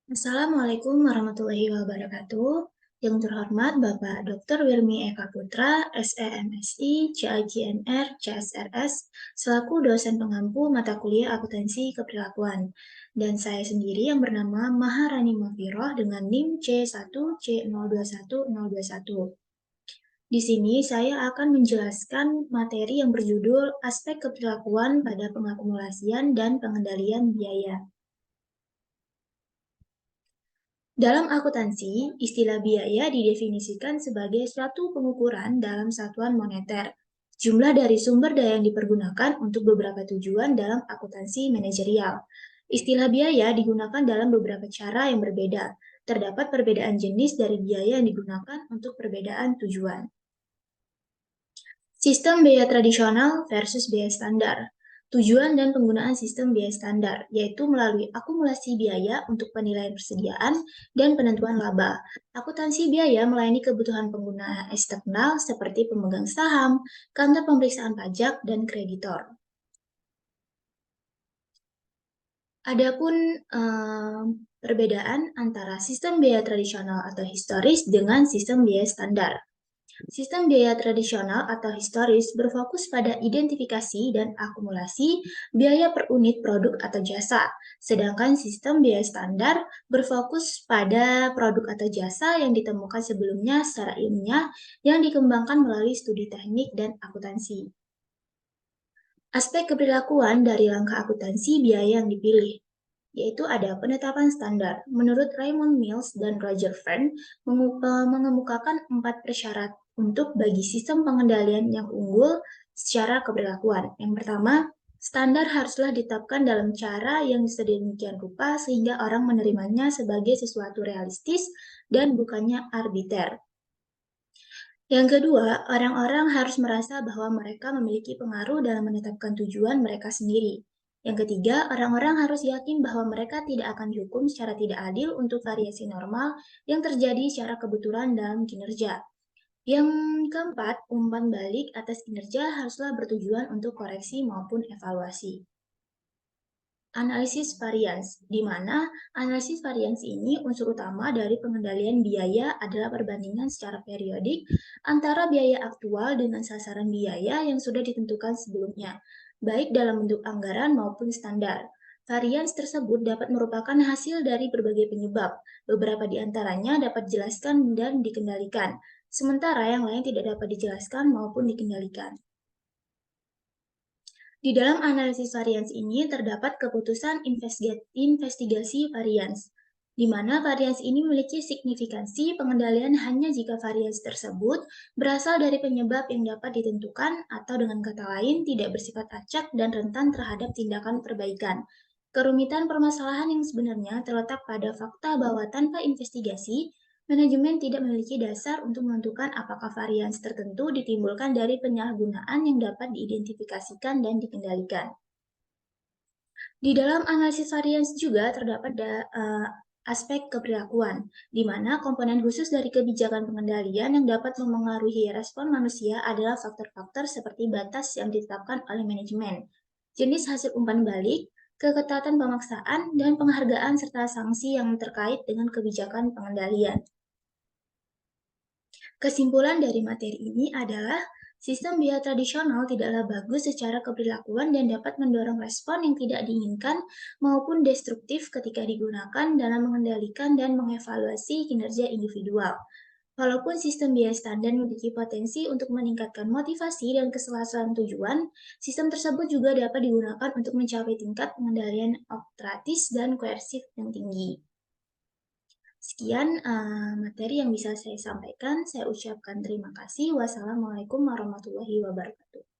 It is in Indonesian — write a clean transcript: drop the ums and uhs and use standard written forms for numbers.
Assalamualaikum warahmatullahi wabarakatuh. Yang terhormat Bapak Dr. Wirmi Eka Putra, SEMSI, CAGNR, CSRS, selaku dosen pengampu mata kuliah akuntansi keperlakuan. Dan saya sendiri yang bernama Maharani Mafiroh dengan NIM C1C021021. Di sini saya akan menjelaskan materi yang berjudul Aspek Keperilakuan pada Pengakumulasian dan Pengendalian Biaya. Dalam akuntansi, istilah biaya didefinisikan sebagai suatu pengukuran dalam satuan moneter, jumlah dari sumber daya yang dipergunakan untuk beberapa tujuan dalam akuntansi manajerial. Istilah biaya digunakan dalam beberapa cara yang berbeda. Terdapat perbedaan jenis dari biaya yang digunakan untuk perbedaan tujuan. Sistem biaya tradisional versus biaya standar. Tujuan dan penggunaan sistem biaya standar, yaitu melalui akumulasi biaya untuk penilaian persediaan dan penentuan laba. Akuntansi biaya melayani kebutuhan pengguna eksternal seperti pemegang saham, kantor pemeriksaan pajak, dan kreditor. Adapun perbedaan antara sistem biaya tradisional atau historis dengan sistem biaya standar. Sistem biaya tradisional atau historis berfokus pada identifikasi dan akumulasi biaya per unit produk atau jasa, sedangkan sistem biaya standar berfokus pada produk atau jasa yang ditemukan sebelumnya secara ilmiah yang dikembangkan melalui studi teknik dan akuntansi. Aspek keperilakuan dari langkah akuntansi biaya yang dipilih, yaitu ada penetapan standar. Menurut Raymond Mills dan Roger Fern, mengemukakan 4 persyarat untuk bagi sistem pengendalian yang unggul secara keperilakuan. Yang pertama, standar haruslah ditetapkan dalam cara yang sedemikian rupa sehingga orang menerimanya sebagai sesuatu realistis dan bukannya arbiter. Yang kedua, orang-orang harus merasa bahwa mereka memiliki pengaruh dalam menetapkan tujuan mereka sendiri. Yang ketiga, orang-orang harus yakin bahwa mereka tidak akan dihukum secara tidak adil untuk variasi normal yang terjadi secara kebetulan dalam kinerja. Yang keempat, umpan balik atas kinerja haruslah bertujuan untuk koreksi maupun evaluasi. Analisis varians, di mana analisis varians ini unsur utama dari pengendalian biaya adalah perbandingan secara periodik antara biaya aktual dengan sasaran biaya yang sudah ditentukan sebelumnya, baik dalam bentuk anggaran maupun standar. Varians tersebut dapat merupakan hasil dari berbagai penyebab, beberapa di antaranya dapat dijelaskan dan dikendalikan, sementara yang lain tidak dapat dijelaskan maupun dikendalikan. Di dalam analisis varians ini terdapat keputusan investigasi varians, di mana varians ini memiliki signifikansi pengendalian hanya jika varians tersebut berasal dari penyebab yang dapat ditentukan atau dengan kata lain tidak bersifat acak dan rentan terhadap tindakan perbaikan. Kerumitan permasalahan yang sebenarnya terletak pada fakta bahwa tanpa investigasi, manajemen tidak memiliki dasar untuk menentukan apakah varians tertentu ditimbulkan dari penyalahgunaan yang dapat diidentifikasikan dan dikendalikan. Di dalam analisis varians juga terdapat aspek keperilakuan, di mana komponen khusus dari kebijakan pengendalian yang dapat memengaruhi respon manusia adalah faktor-faktor seperti batas yang ditetapkan oleh manajemen, jenis hasil umpan balik, keketatan pemaksaan, dan penghargaan serta sanksi yang terkait dengan kebijakan pengendalian. Kesimpulan dari materi ini adalah sistem biaya tradisional tidaklah bagus secara keperilakuan dan dapat mendorong respon yang tidak diinginkan maupun destruktif ketika digunakan dalam mengendalikan dan mengevaluasi kinerja individual. Walaupun sistem biaya standar memiliki potensi untuk meningkatkan motivasi dan keselarasan tujuan, sistem tersebut juga dapat digunakan untuk mencapai tingkat pengendalian operatis dan koersif yang tinggi. Sekian materi yang bisa saya sampaikan. Saya ucapkan terima kasih. Wassalamualaikum warahmatullahi wabarakatuh.